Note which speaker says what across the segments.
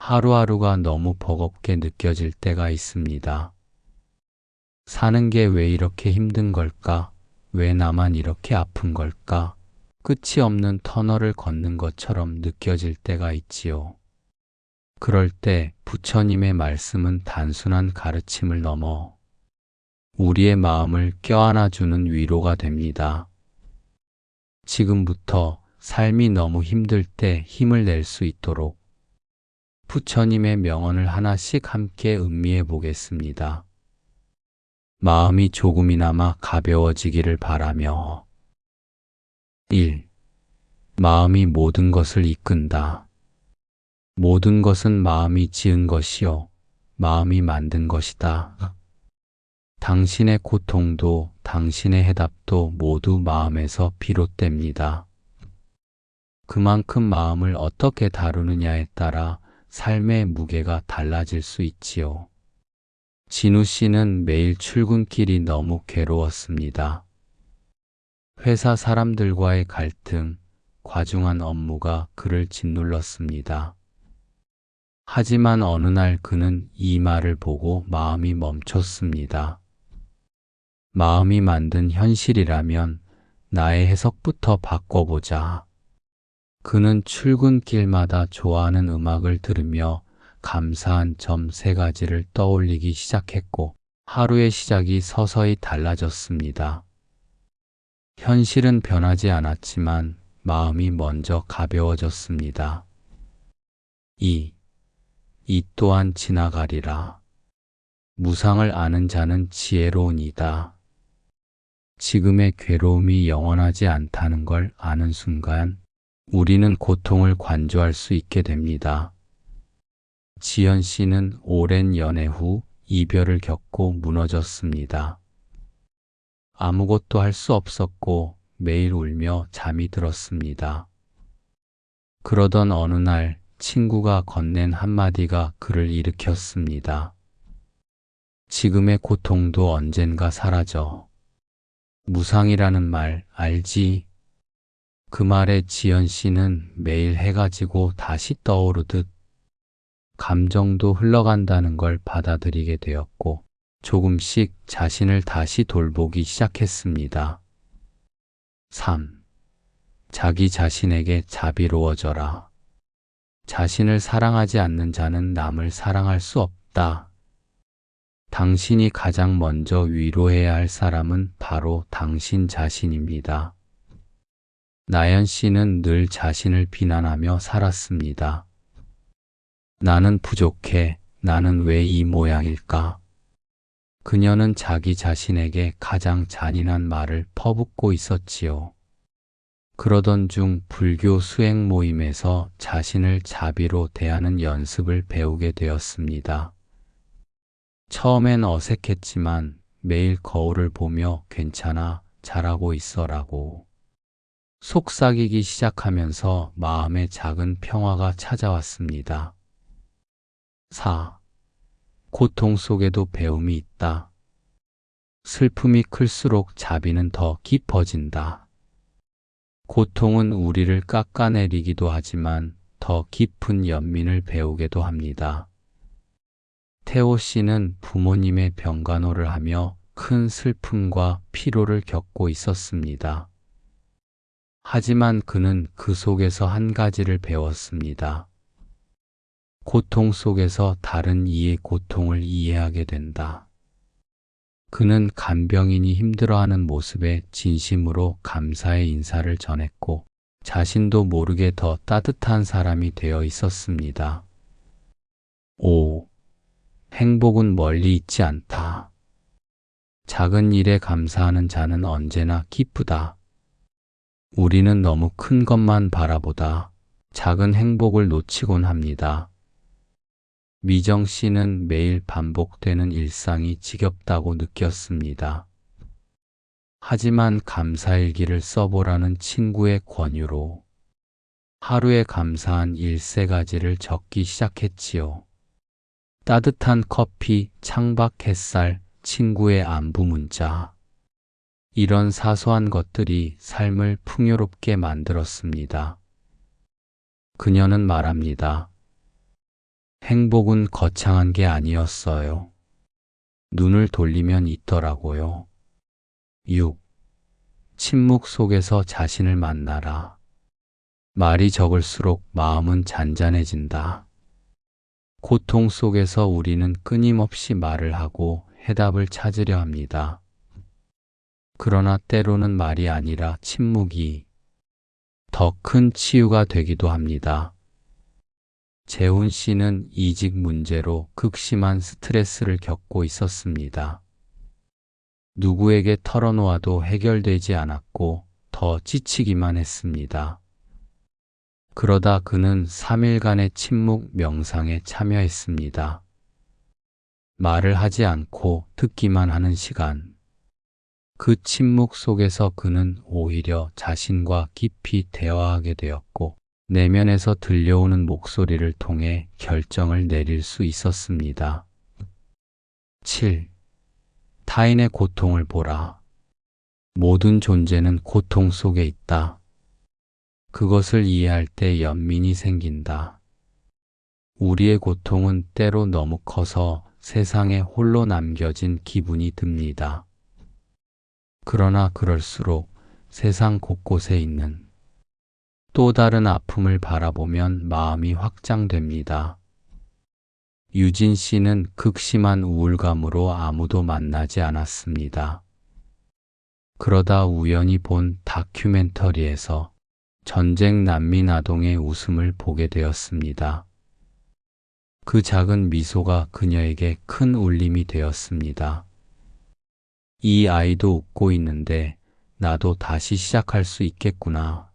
Speaker 1: 하루하루가 너무 버겁게 느껴질 때가 있습니다. 사는 게 왜 이렇게 힘든 걸까? 왜 나만 이렇게 아픈 걸까? 끝이 없는 터널을 걷는 것처럼 느껴질 때가 있지요. 그럴 때 부처님의 말씀은 단순한 가르침을 넘어 우리의 마음을 껴안아주는 위로가 됩니다. 지금부터 삶이 너무 힘들 때 힘을 낼 수 있도록 부처님의 명언을 하나씩 함께 음미해 보겠습니다. 마음이 조금이나마 가벼워지기를 바라며 1. 마음이 모든 것을 이끈다. 모든 것은 마음이 지은 것이요 마음이 만든 것이다. 당신의 고통도 당신의 해답도 모두 마음에서 비롯됩니다. 그만큼 마음을 어떻게 다루느냐에 따라 삶의 무게가 달라질 수 있지요. 진우 씨는 매일 출근길이 너무 괴로웠습니다. 회사 사람들과의 갈등, 과중한 업무가 그를 짓눌렀습니다. 하지만 어느 날 그는 이 말을 보고 마음이 멈췄습니다. 마음이 만든 현실이라면 나의 해석부터 바꿔보자. 그는 출근길마다 좋아하는 음악을 들으며 감사한 점 3가지를 떠올리기 시작했고 하루의 시작이 서서히 달라졌습니다. 현실은 변하지 않았지만 마음이 먼저 가벼워졌습니다. 2. 이 또한 지나가리라. 무상을 아는 자는 지혜로우니다. 지금의 괴로움이 영원하지 않다는 걸 아는 순간 우리는 고통을 관조할 수 있게 됩니다. 지연 씨는 오랜 연애 후 이별을 겪고 무너졌습니다. 아무것도 할 수 없었고 매일 울며 잠이 들었습니다. 그러던 어느 날 친구가 건넨 한마디가 그를 일으켰습니다. 지금의 고통도 언젠가 사라져. 무상이라는 말 알지? 그 말에 지연 씨는 매일 해가 지고 다시 떠오르듯 감정도 흘러간다는 걸 받아들이게 되었고 조금씩 자신을 다시 돌보기 시작했습니다. 3. 자기 자신에게 자비로워져라. 자신을 사랑하지 않는 자는 남을 사랑할 수 없다. 당신이 가장 먼저 위로해야 할 사람은 바로 당신 자신입니다. 나연 씨는 늘 자신을 비난하며 살았습니다. 나는 부족해. 나는 왜 이 모양일까? 그녀는 자기 자신에게 가장 잔인한 말을 퍼붓고 있었지요. 그러던 중 불교 수행 모임에서 자신을 자비로 대하는 연습을 배우게 되었습니다. 처음엔 어색했지만 매일 거울을 보며 괜찮아, 잘하고 있어라고 속삭이기 시작하면서 마음의 작은 평화가 찾아왔습니다. 4. 고통 속에도 배움이 있다. 슬픔이 클수록 자비는 더 깊어진다. 고통은 우리를 깎아내리기도 하지만 더 깊은 연민을 배우게도 합니다. 태호 씨는 부모님의 병간호를 하며 큰 슬픔과 피로를 겪고 있었습니다. 하지만 그는 그 속에서 한 가지를 배웠습니다. 고통 속에서 다른 이의 고통을 이해하게 된다. 그는 간병인이 힘들어하는 모습에 진심으로 감사의 인사를 전했고 자신도 모르게 더 따뜻한 사람이 되어 있었습니다. 5. 행복은 멀리 있지 않다. 작은 일에 감사하는 자는 언제나 기쁘다. 우리는 너무 큰 것만 바라보다 작은 행복을 놓치곤 합니다. 미정 씨는 매일 반복되는 일상이 지겹다고 느꼈습니다. 하지만 감사일기를 써보라는 친구의 권유로 하루에 감사한 13가지를 적기 시작했지요. 따뜻한 커피, 창밖 햇살, 친구의 안부 문자. 이런 사소한 것들이 삶을 풍요롭게 만들었습니다. 그녀는 말합니다. 행복은 거창한 게 아니었어요. 눈을 돌리면 있더라고요. 6. 침묵 속에서 자신을 만나라. 말이 적을수록 마음은 잔잔해진다. 고통 속에서 우리는 끊임없이 말을 하고 해답을 찾으려 합니다. 그러나 때로는 말이 아니라 침묵이 더 큰 치유가 되기도 합니다. 재훈 씨는 이직 문제로 극심한 스트레스를 겪고 있었습니다. 누구에게 털어놓아도 해결되지 않았고 더 지치기만 했습니다. 그러다 그는 3일간의 침묵 명상에 참여했습니다. 말을 하지 않고 듣기만 하는 시간. 그 침묵 속에서 그는 오히려 자신과 깊이 대화하게 되었고, 내면에서 들려오는 목소리를 통해 결정을 내릴 수 있었습니다. 7. 타인의 고통을 보라. 모든 존재는 고통 속에 있다. 그것을 이해할 때 연민이 생긴다. 우리의 고통은 때로 너무 커서 세상에 홀로 남겨진 기분이 듭니다. 그러나 그럴수록 세상 곳곳에 있는 또 다른 아픔을 바라보면 마음이 확장됩니다. 유진 씨는 극심한 우울감으로 아무도 만나지 않았습니다. 그러다 우연히 본 다큐멘터리에서 전쟁 난민 아동의 웃음을 보게 되었습니다. 그 작은 미소가 그녀에게 큰 울림이 되었습니다. 이 아이도 웃고 있는데 나도 다시 시작할 수 있겠구나.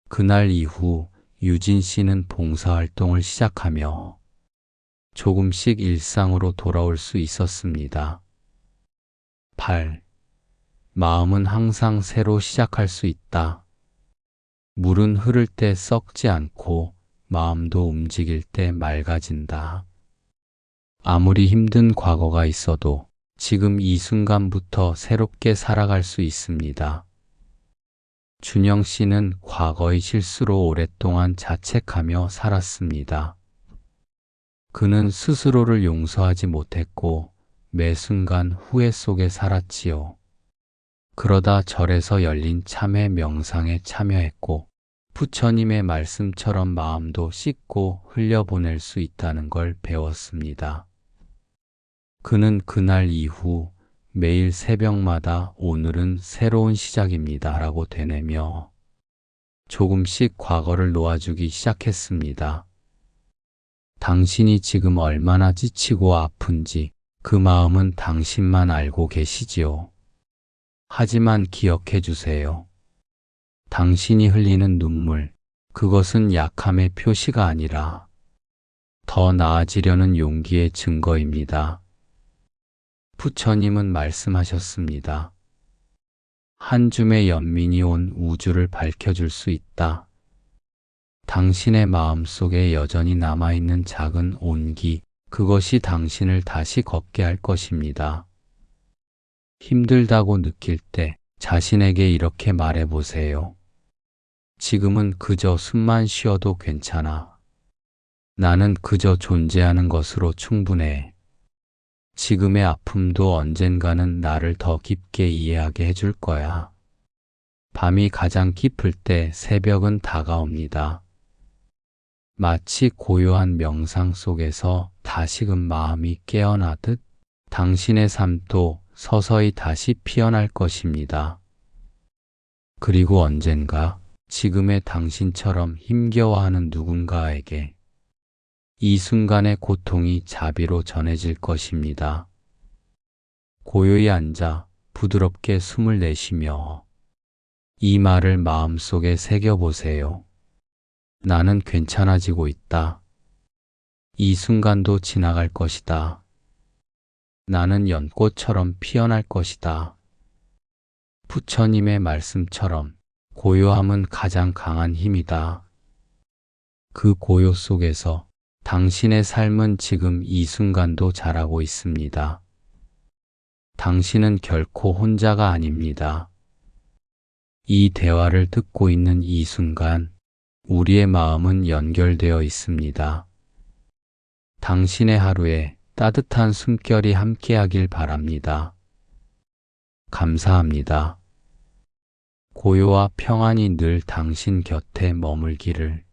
Speaker 1: 그날 이후 유진 씨는 봉사활동을 시작하며 조금씩 일상으로 돌아올 수 있었습니다. 8. 마음은 항상 새로 시작할 수 있다. 물은 흐를 때 썩지 않고 마음도 움직일 때 맑아진다. 아무리 힘든 과거가 있어도 지금 이 순간부터 새롭게 살아갈 수 있습니다. 준영 씨는 과거의 실수로 오랫동안 자책하며 살았습니다. 그는 스스로를 용서하지 못했고 매 순간 후회 속에 살았지요. 그러다 절에서 열린 참회 명상에 참여했고 부처님의 말씀처럼 마음도 씻고 흘려보낼 수 있다는 걸 배웠습니다. 그는 그날 이후 매일 새벽마다 오늘은 새로운 시작입니다 라고 되뇌며 조금씩 과거를 놓아주기 시작했습니다. 당신이 지금 얼마나 지치고 아픈지 그 마음은 당신만 알고 계시지요. 하지만 기억해 주세요. 당신이 흘리는 눈물, 그것은 약함의 표시가 아니라 더 나아지려는 용기의 증거입니다. 부처님은 말씀하셨습니다. 한 줌의 연민이 온 우주를 밝혀줄 수 있다. 당신의 마음속에 여전히 남아있는 작은 온기, 그것이 당신을 다시 걷게 할 것입니다. 힘들다고 느낄 때 자신에게 이렇게 말해보세요. 지금은 그저 숨만 쉬어도 괜찮아. 나는 그저 존재하는 것으로 충분해. 지금의 아픔도 언젠가는 나를 더 깊게 이해하게 해줄 거야. 밤이 가장 깊을 때 새벽은 다가옵니다. 마치 고요한 명상 속에서 다시금 마음이 깨어나듯 당신의 삶도 서서히 다시 피어날 것입니다. 그리고 언젠가 지금의 당신처럼 힘겨워하는 누군가에게 이 순간의 고통이 자비로 전해질 것입니다. 고요히 앉아 부드럽게 숨을 내쉬며 이 말을 마음속에 새겨보세요. 나는 괜찮아지고 있다. 이 순간도 지나갈 것이다. 나는 연꽃처럼 피어날 것이다. 부처님의 말씀처럼 고요함은 가장 강한 힘이다. 그 고요 속에서 당신의 삶은 지금 이 순간도 자라고 있습니다. 당신은 결코 혼자가 아닙니다. 이 대화를 듣고 있는 이 순간, 우리의 마음은 연결되어 있습니다. 당신의 하루에 따뜻한 숨결이 함께하길 바랍니다. 감사합니다. 고요와 평안이 늘 당신 곁에 머물기를.